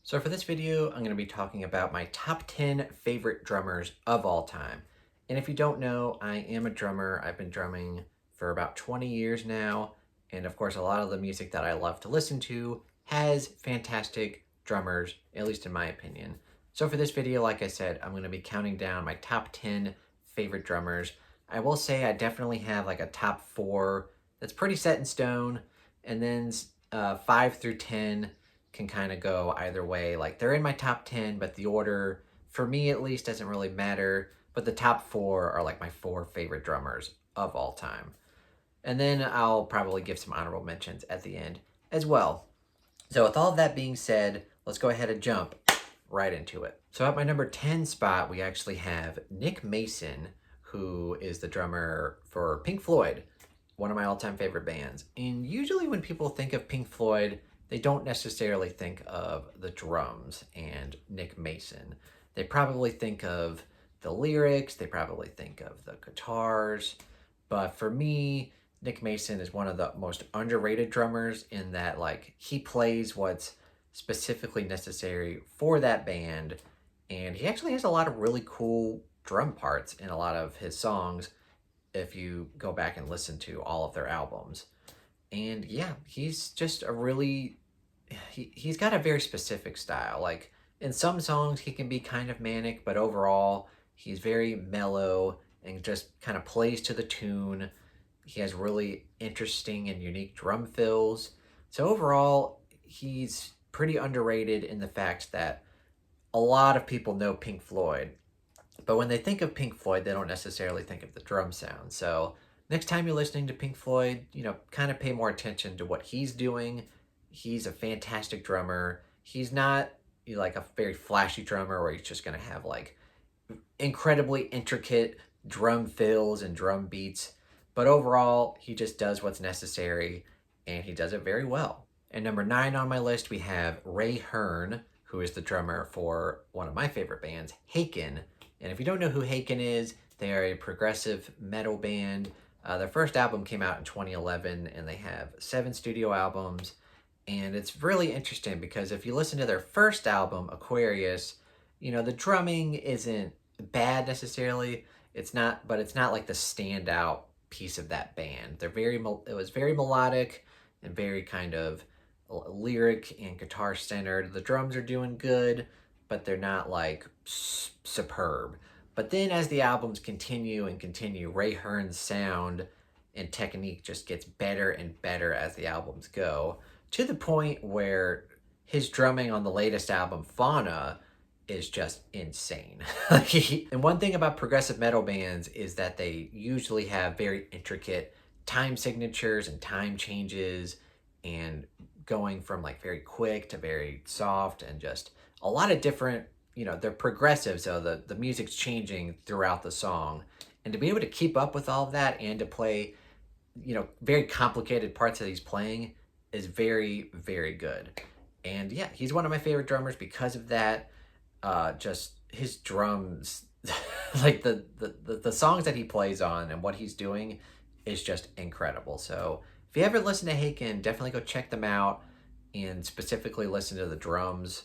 So for this video, I'm going to be talking about my top 10 favorite drummers of all time. And if you don't know, I am a drummer. I've been drumming for about 20 years now. And of course, a lot of the music that I love to listen to has fantastic drummers, at least in my opinion. So for this video, like I said, I'm going to be counting down my top 10 favorite drummers. I will say I definitely have like a top 4 that's pretty set in stone. And then 5 through 10 can kind of go either way. Like they're in my top 10, but the order, for me at least, doesn't really matter. But the top 4 are like my 4 favorite drummers of all time. And then I'll probably give some honorable mentions at the end as well. So with all of that being said, let's go ahead and jump right into it. So at my number 10 spot, we actually have Nick Mason, who is the drummer for Pink Floyd, one of my all-time favorite bands. And usually when people think of Pink Floyd, they don't necessarily think of the drums and Nick Mason. They probably think of the lyrics, they probably think of the guitars. But for me, Nick Mason is one of the most underrated drummers in that like he plays what's specifically necessary for that band. And he actually has a lot of really cool drum parts in a lot of his songs if you go back and listen to all of their albums. And yeah, he's just a really he's got a very specific style. Like in some songs he can be kind of manic, but overall he's very mellow and just kind of plays to the tune. He has really interesting and unique drum fills. So overall, he's pretty underrated in the fact that a lot of people know Pink Floyd, but when they think of Pink Floyd, they don't necessarily think of the drum sound. So next time you're listening to Pink Floyd, kind of pay more attention to what he's doing. He's a fantastic drummer. He's not like a very flashy drummer where he's just going to have like incredibly intricate drum fills and drum beats. But overall, he just does what's necessary and he does it very well. And number 9 on my list, we have Ray Hearn, who is the drummer for one of my favorite bands, Haken. And if you don't know who Haken is, they are a progressive metal band. Their first album came out in 2011 and they have 7 studio albums. And it's really interesting because if you listen to their first album, Aquarius, the drumming isn't bad necessarily. It's not like the standout piece of that band. It was very melodic and very kind of lyric and guitar centered. The drums are doing good, but they're not like superb. But then as the albums continue and continue, Ray Hearn's sound and technique just gets better and better as the albums go, to the point where his drumming on the latest album, Fauna, is just insane. And one thing about progressive metal bands is that they usually have very intricate time signatures and time changes, and going from like very quick to very soft, and just a lot of different, they're progressive, so the music's changing throughout the song. And to be able to keep up with all of that and to play, very complicated parts that he's playing is very, very good. And yeah, he's one of my favorite drummers because of that. Just his drums, like the songs that he plays on and what he's doing is just incredible. So if you ever listen to Haken, definitely go check them out and specifically listen to the drums.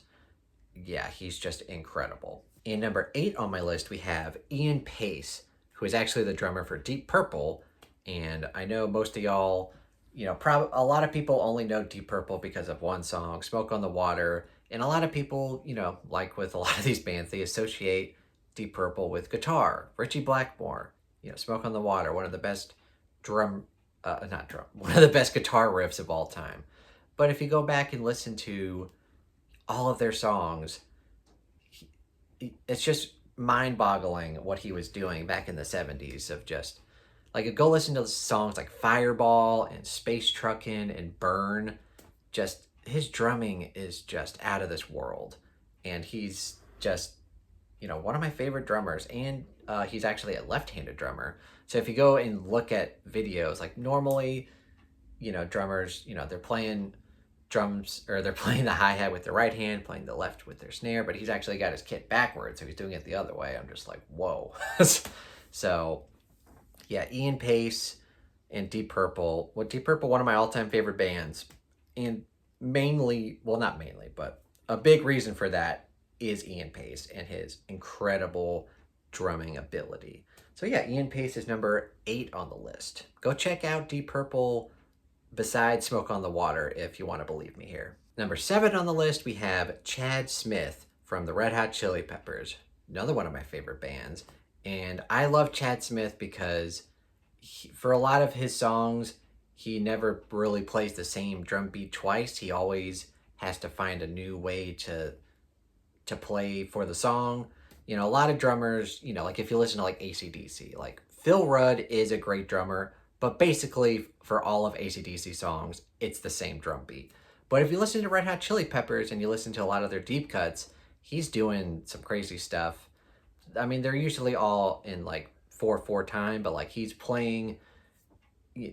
Yeah, he's just incredible. And number 8 on my list, we have Ian Paice, who is actually the drummer for Deep Purple. And I know most of y'all, a lot of people only know Deep Purple because of one song, Smoke on the Water. And a lot of people, like with a lot of these bands, they associate Deep Purple with guitar. Richie Blackmore, Smoke on the Water, one of the best one of the best guitar riffs of all time. But if you go back and listen to all of their songs, it's just mind-boggling what he was doing back in the 70s of just, like, go listen to songs like Fireball and Space Truckin' and Burn. Just, his drumming is just out of this world. And he's just, one of my favorite drummers. And he's actually a left-handed drummer. So if you go and look at videos, like normally, drummers, they're playing drums, or they're playing the hi-hat with their right hand, playing the left with their snare, but he's actually got his kit backwards, so he's doing it the other way. I'm just like, whoa. So yeah, Ian Paice and Deep Purple. Deep Purple, one of my all-time favorite bands. And mainly, well, not mainly, but a big reason for that is Ian Pace and his incredible drumming ability. So yeah, Ian Pace is number 8 on the list. Go check out Deep Purple besides Smoke on the Water if you want to believe me here. Number 7 on the list, we have Chad Smith from the Red Hot Chili Peppers, another one of my favorite bands. And I love Chad Smith because for a lot of his songs, he never really plays the same drum beat twice. He always has to find a new way to play for the song. You know, a lot of drummers, you know, like if you listen to like AC/DC, like Phil Rudd is a great drummer, but basically for all of AC/DC songs, it's the same drum beat. But if you listen to Red Hot Chili Peppers and you listen to a lot of their deep cuts, he's doing some crazy stuff. I mean, they're usually all in like 4/4 time, but like he's playing,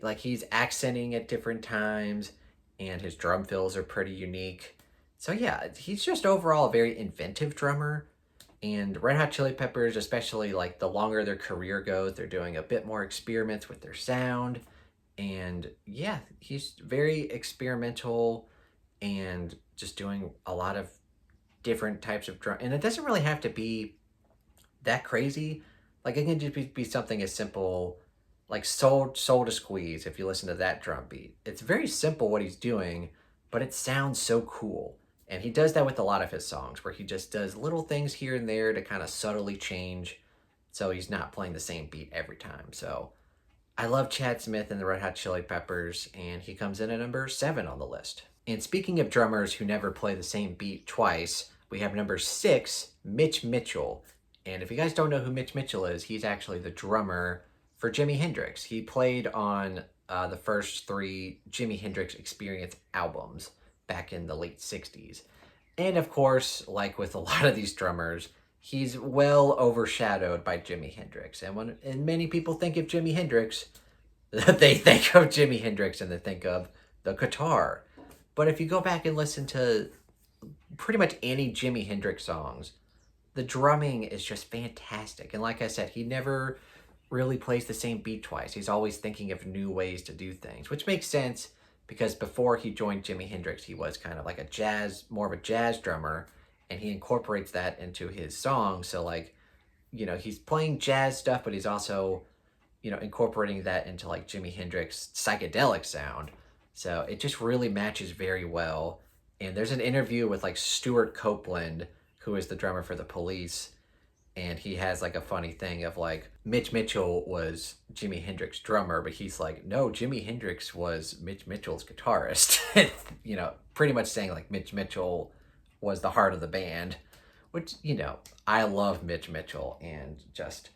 like he's accenting at different times, and his drum fills are pretty unique. So yeah, he's just overall a very inventive drummer. And Red Hot Chili Peppers, especially like the longer their career goes, they're doing a bit more experiments with their sound. And yeah, he's very experimental and just doing a lot of different types of drum. And it doesn't really have to be that crazy. Like it can just be something as simple like Soul to Squeeze if you listen to that drum beat. It's very simple what he's doing, but it sounds so cool. And he does that with a lot of his songs where he just does little things here and there to kind of subtly change so he's not playing the same beat every time. So I love Chad Smith and the Red Hot Chili Peppers, and he comes in at number 7 on the list. And speaking of drummers who never play the same beat twice, we have number 6, Mitch Mitchell. And if you guys don't know who Mitch Mitchell is, he's actually the drummer for Jimi Hendrix. He played on the first 3 Jimi Hendrix Experience albums back in the late 60s. And of course, like with a lot of these drummers, he's well overshadowed by Jimi Hendrix. And many people think of Jimi Hendrix, they think of Jimi Hendrix and they think of the guitar. But if you go back and listen to pretty much any Jimi Hendrix songs, the drumming is just fantastic. And like I said, he never really plays the same beat twice. He's always thinking of new ways to do things, which makes sense because before he joined Jimi Hendrix, he was kind of like more of a jazz drummer, and he incorporates that into his songs. So like, you know, he's playing jazz stuff, but he's also, you know, incorporating that into like Jimi Hendrix psychedelic sound. So it just really matches very well. And there's an interview with like Stuart Copeland, who is the drummer for the Police, and he has like a funny thing of like Mitch Mitchell was Jimi Hendrix's drummer, but he's like, no, Jimi Hendrix was Mitch Mitchell's guitarist. You know, pretty much saying like Mitch Mitchell was the heart of the band, which, you know, I love Mitch Mitchell. And just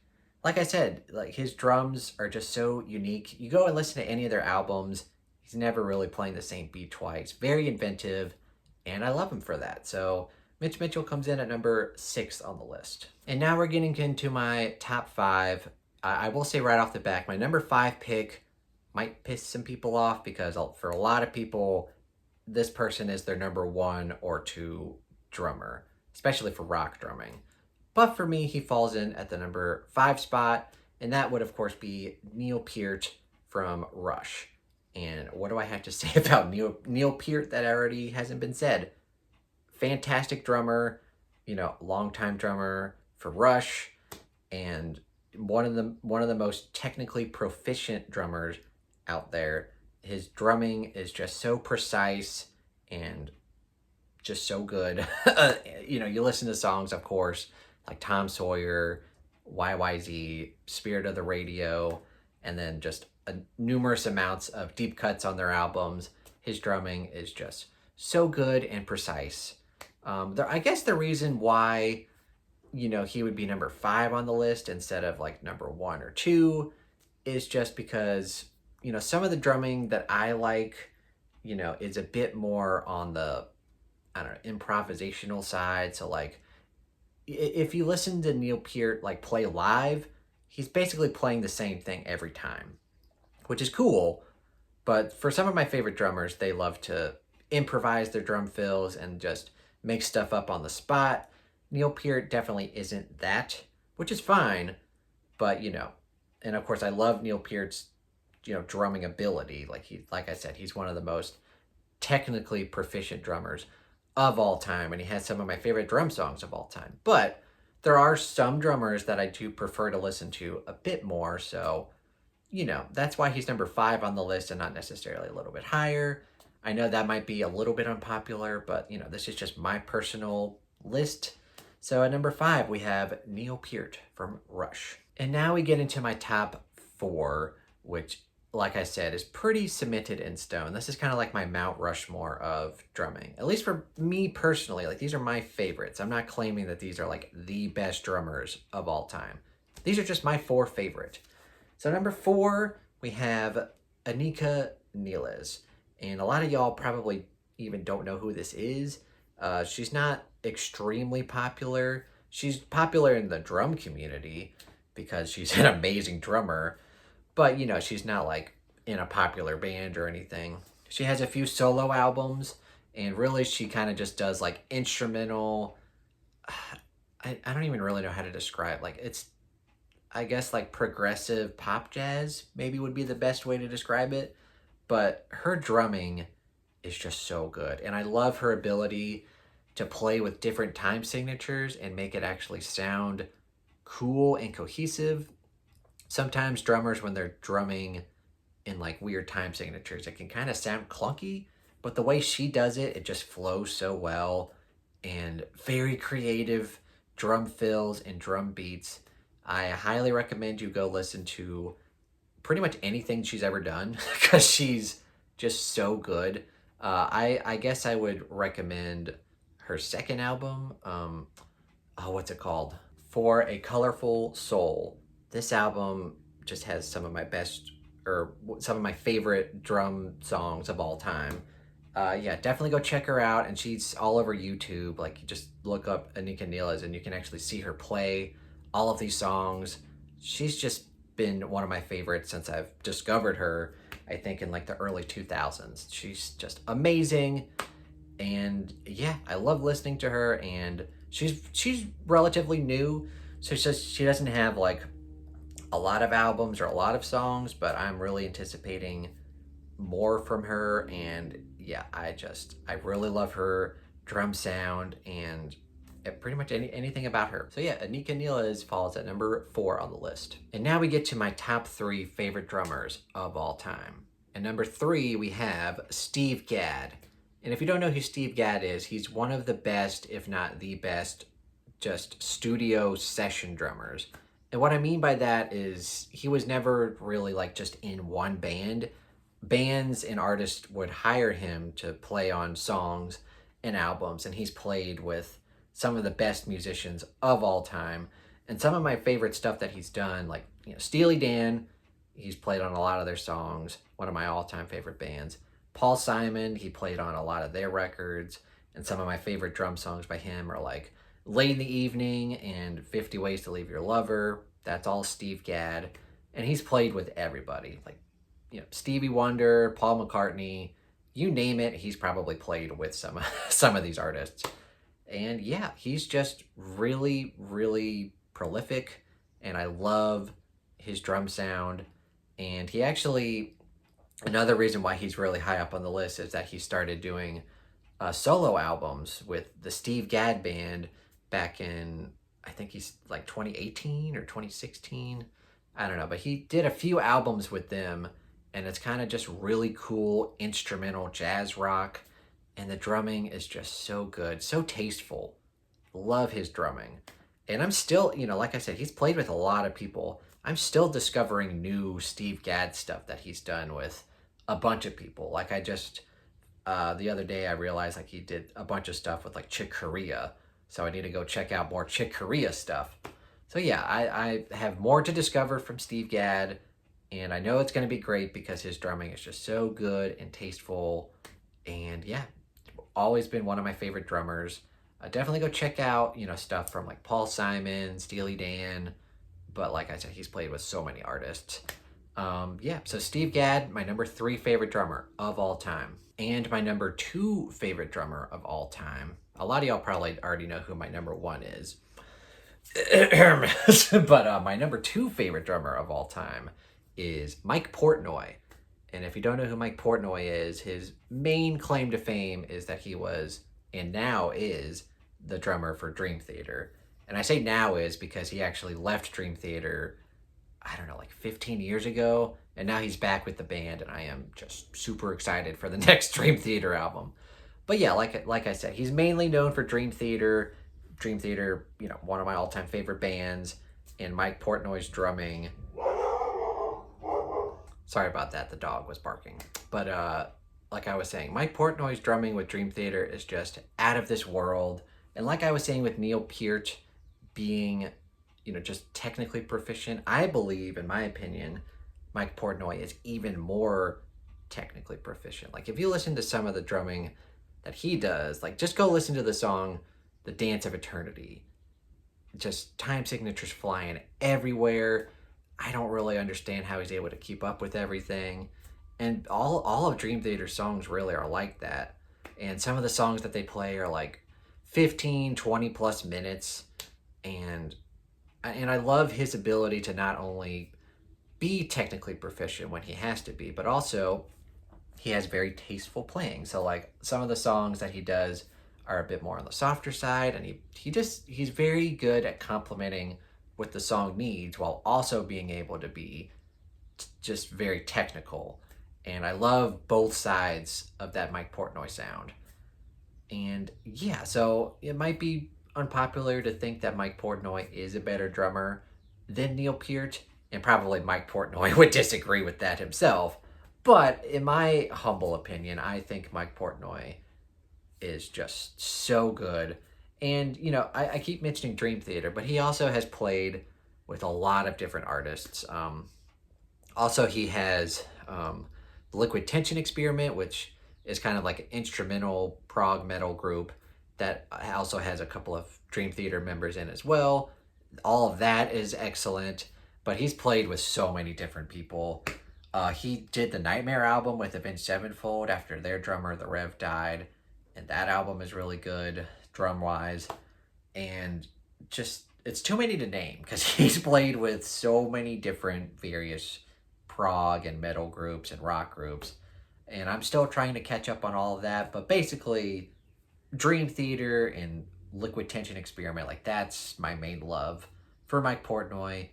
like I said, like his drums are just so unique. You go and listen to any of their albums, he's never really playing the same beat twice. Very inventive, and I love him for that. So Mitch Mitchell comes in at number 6 on the list. And now we're getting into my top 5. I will say right off the back, my number 5 pick might piss some people off because for a lot of people, this person is their number 1 or 2 drummer, especially for rock drumming. But for me, he falls in at the number 5 spot, and that would, of course, be Neil Peart from Rush. And what do I have to say about Neil Peart that already hasn't been said? Fantastic drummer, you know, longtime drummer for Rush, and one of the most technically proficient drummers out there. His drumming is just so precise and just so good. You know, you listen to songs, of course, like Tom Sawyer, YYZ, Spirit of the Radio, and then just numerous amounts of deep cuts on their albums. His drumming is just so good and precise. I guess the reason why, you know, he would be number 5 on the list instead of like number 1 or 2 is just because, you know, some of the drumming that I like, you know, is a bit more on the, I don't know, improvisational side. So like, if you listen to Neil Peart like play live, he's basically playing the same thing every time, which is cool. But for some of my favorite drummers, they love to improvise their drum fills and just make stuff up on the spot. Neil Peart definitely isn't that, which is fine. But, you know, and of course I love Neil Peart's, you know, drumming ability. Like I said, he's one of the most technically proficient drummers of all time, and he has some of my favorite drum songs of all time. But there are some drummers that I do prefer to listen to a bit more, so that's why he's number 5 on the list and not necessarily a little bit higher. I know that might be a little bit unpopular, but this is just my personal list. So at number 5, we have Neil Peart from Rush. And now we get into my top 4, which, like I said, is pretty cemented in stone. This is kind of like my Mount Rushmore of drumming. At least for me personally, like these are my favorites. I'm not claiming that these are like the best drummers of all time. These are just my 4 favorite. So number 4, we have Anika Neeles. And a lot of y'all probably even don't know who this is. She's not extremely popular. She's popular in the drum community because she's an amazing drummer. But, she's not like in a popular band or anything. She has a few solo albums. And really, she kind of just does like instrumental. I don't even really know how to describe. Like, it's, I guess, like progressive pop jazz maybe would be the best way to describe it. But her drumming is just so good. And I love her ability to play with different time signatures and make it actually sound cool and cohesive. Sometimes drummers, when they're drumming in like weird time signatures, it can kind of sound clunky. But the way she does it, it just flows so well. And very creative drum fills and drum beats. I highly recommend you go listen to pretty much anything she's ever done because she's just so good. I guess I would recommend her second album. What's it called? For a Colorful Soul. This album just has some of my best, or some of my favorite drum songs of all time. Yeah, definitely go check her out. And she's all over YouTube. Like, you just look up Anika Neeles and you can actually see her play all of these songs. She's just been one of my favorites since I've discovered her, I think in like the early 2000s. She's just amazing. And yeah, I love listening to her, and she's relatively new. So she doesn't have like a lot of albums or a lot of songs, but I'm really anticipating more from her. And yeah, I really love her drum sound and pretty much anything about her. So yeah, Anika Neeles falls at number 4 on the list. And now we get to my top 3 favorite drummers of all time. And number 3, we have Steve Gadd. And if you don't know who Steve Gadd is, he's one of the best, if not the best, just studio session drummers. And what I mean by that is he was never really like just in one band. Bands and artists would hire him to play on songs and albums, and he's played with some of the best musicians of all time. And some of my favorite stuff that he's done, like Steely Dan, he's played on a lot of their songs, one of my all-time favorite bands. Paul Simon, he played on a lot of their records. And some of my favorite drum songs by him are like Late in the Evening and 50 Ways to Leave Your Lover. That's all Steve Gadd. And he's played with everybody, like Stevie Wonder, Paul McCartney, you name it, he's probably played with some of these artists. And yeah, he's just really, really prolific, and I love his drum sound. And he actually, another reason why he's really high up on the list is that he started doing solo albums with the Steve Gadd Band back in, I think he's like 2018 or 2016. I don't know, but he did a few albums with them, and it's kind of just really cool instrumental jazz rock. And the drumming is just so good, so tasteful. Love his drumming. And I'm still, like I said, he's played with a lot of people. I'm still discovering new Steve Gadd stuff that he's done with a bunch of people. Like I just, the other day I realized like he did a bunch of stuff with like Chick Corea. So I need to go check out more Chick Corea stuff. So yeah, I have more to discover from Steve Gadd. And I know it's going to be great because his drumming is just so good and tasteful. And yeah, always been one of my favorite drummers. Definitely go check out, stuff from like Paul Simon, Steely Dan. But like I said, he's played with so many artists. Yeah, so Steve Gadd, my number 3 favorite drummer of all time. And my number 2 favorite drummer of all time. A lot of y'all probably already know who my number 1 is. But my number 2 favorite drummer of all time is Mike Portnoy. And if you don't know who Mike Portnoy is, his main claim to fame is that he was and now is the drummer for Dream Theater. And I say now is because he actually left Dream Theater, I don't know, like 15 years ago, and now he's back with the band, and I am just super excited for the next Dream Theater album. But yeah, like I said, he's mainly known for Dream Theater. Dream Theater, one of my all-time favorite bands, and Mike Portnoy's drumming. Sorry about that, the dog was barking. But like I was saying, Mike Portnoy's drumming with Dream Theater is just out of this world. And like I was saying with Neil Peart being, just technically proficient, I believe, in my opinion, Mike Portnoy is even more technically proficient. Like if you listen to some of the drumming that he does, like just go listen to the song The Dance of Eternity. Just time signatures flying everywhere. I don't really understand how he's able to keep up with everything. And all of Dream Theater's songs really are like that. And some of the songs that they play are like 15, 20 plus minutes. And I love his ability to not only be technically proficient when he has to be, but also he has very tasteful playing. So like some of the songs that he does are a bit more on the softer side, and he's very good at complementing what the song needs while also being able to be just very technical. And I love both sides of that Mike Portnoy sound. And yeah, so it might be unpopular to think that Mike Portnoy is a better drummer than Neil Peart, and probably Mike Portnoy would disagree with that himself. But in my humble opinion, I think Mike Portnoy is just so good. And, I keep mentioning Dream Theater, but he also has played with a lot of different artists. Also, he has the Liquid Tension Experiment, which is kind of like an instrumental prog metal group that also has a couple of Dream Theater members in as well. All of that is excellent, but he's played with so many different people. He did the Nightmare album with Avenged Sevenfold after their drummer, the Rev, died, and that album is really good drum-wise. And just, it's too many to name because he's played with so many different various prog and metal groups and rock groups. And I'm still trying to catch up on all of that, but basically Dream Theater and Liquid Tension Experiment, like that's my main love for Mike Portnoy.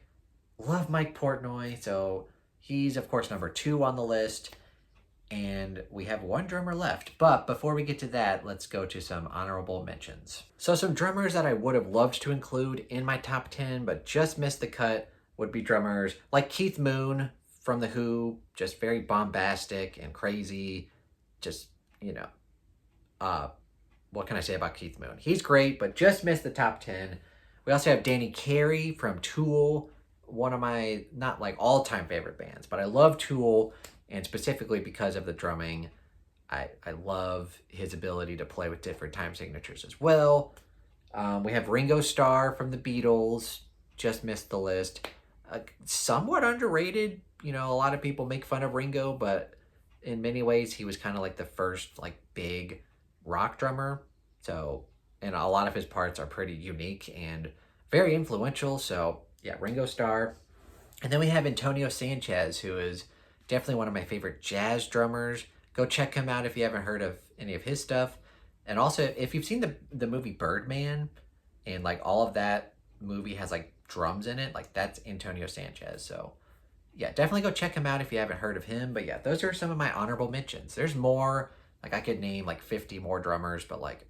Love Mike Portnoy, so he's of course number 2 on the list, and we have one drummer left. But before we get to that, let's go to some honorable mentions. So some drummers that I would have loved to include in my top 10 but just missed the cut would be drummers like Keith Moon from The Who, just very bombastic and crazy. Just, what can I say about Keith Moon? He's great, but just missed the top 10. We also have Danny Carey from Tool, one of my, not like all-time favorite bands, but I love Tool, and specifically because of the drumming. I love his ability to play with different time signatures as well. We have Ringo Starr from the Beatles, just missed the list. Somewhat underrated. A lot of people make fun of Ringo, but in many ways he was kind of like the first like big rock drummer. So, and a lot of his parts are pretty unique and very influential. So yeah, Ringo Starr. And then we have Antonio Sanchez, who is definitely one of my favorite jazz drummers. Go check him out if you haven't heard of any of his stuff. And also, if you've seen the movie Birdman, and like all of that movie has like drums in it, like that's Antonio Sanchez. So yeah, definitely go check him out if you haven't heard of him. But yeah, those are some of my honorable mentions. There's more, like I could name like 50 more drummers, but like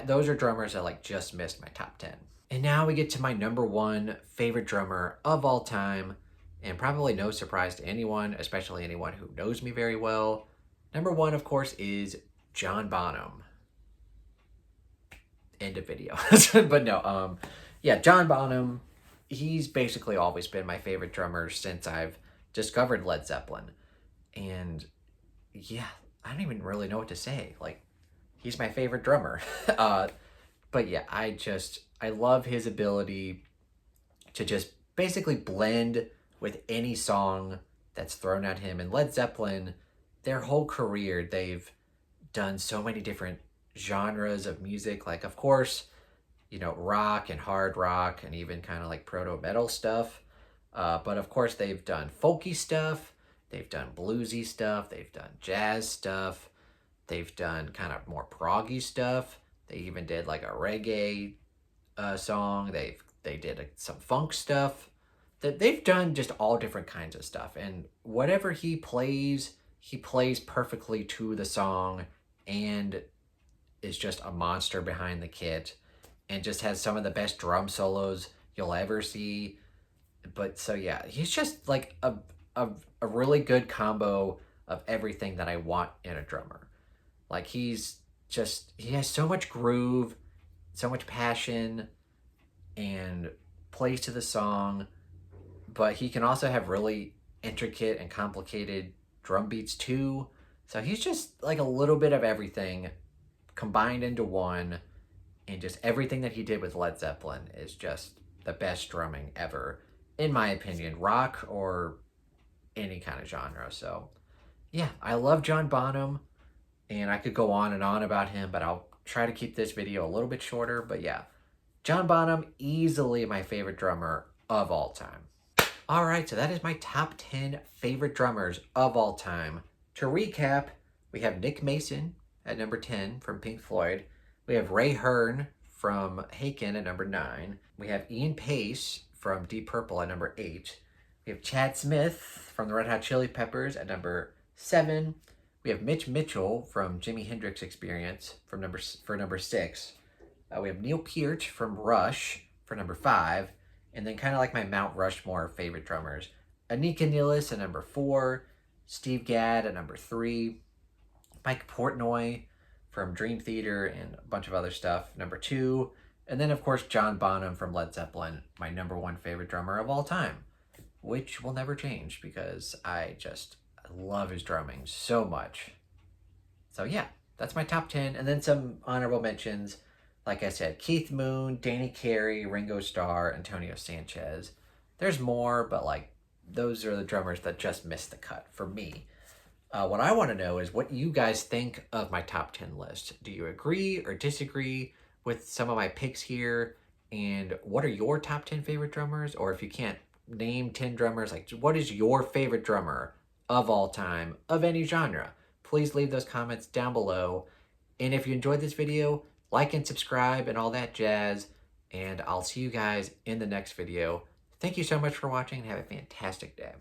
those are drummers that like just missed my top 10. And now we get to my number 1 favorite drummer of all time, and probably no surprise to anyone, especially anyone who knows me very well. Number 1, of course, is John Bonham. End of video. But no, yeah, John Bonham, he's basically always been my favorite drummer since I've discovered Led Zeppelin. And yeah, I don't even really know what to say. Like, he's my favorite drummer. But yeah, I love his ability to just basically blend with any song that's thrown at him. And Led Zeppelin, their whole career, they've done so many different genres of music. Like, of course, rock and hard rock and even kind of like proto-metal stuff. But of course, they've done folky stuff. They've done bluesy stuff. They've done jazz stuff. They've done kind of more proggy stuff. They even did like a reggae song. They did some funk stuff. That they've done just all different kinds of stuff, and whatever he plays perfectly to the song, and is just a monster behind the kit, and just has some of the best drum solos you'll ever see. But so yeah, he's just like a really good combo of everything that I want in a drummer. Like he has so much groove, so much passion, and plays to the song, but he can also have really intricate and complicated drum beats too. So he's just like a little bit of everything combined into one, and just everything that he did with Led Zeppelin is just the best drumming ever, in my opinion, rock or any kind of genre. So yeah, I love John Bonham, and I could go on and on about him, but I'll try to keep this video a little bit shorter. But yeah, John Bonham, easily my favorite drummer of all time. All right, so that is my top 10 favorite drummers of all time. To recap, we have Nick Mason at number 10 from Pink Floyd. We have Ray Hearn from Haken at number 9. We have Ian Pace from Deep Purple at number 8. We have Chad Smith from the Red Hot Chili Peppers at number 7. We have Mitch Mitchell from Jimi Hendrix Experience for number 6. We have Neil Peart from Rush for number 5. And then kind of like my Mount Rushmore favorite drummers, Anika Nilles at number 4, Steve Gadd at number 3, Mike Portnoy from Dream Theater and a bunch of other stuff, number 2, and then of course John Bonham from Led Zeppelin, my number 1 favorite drummer of all time, which will never change because I love his drumming so much. So yeah, that's my top 10, and then some honorable mentions. Like I said, Keith Moon, Danny Carey, Ringo Starr, Antonio Sanchez. There's more, but like those are the drummers that just missed the cut for me. What I want to know is what you guys think of my top 10 list. Do you agree or disagree with some of my picks here? And what are your top 10 favorite drummers? Or if you can't name 10 drummers, like what is your favorite drummer of all time, of any genre? Please leave those comments down below. And if you enjoyed this video, like and subscribe and all that jazz, and I'll see you guys in the next video. Thank you so much for watching and have a fantastic day.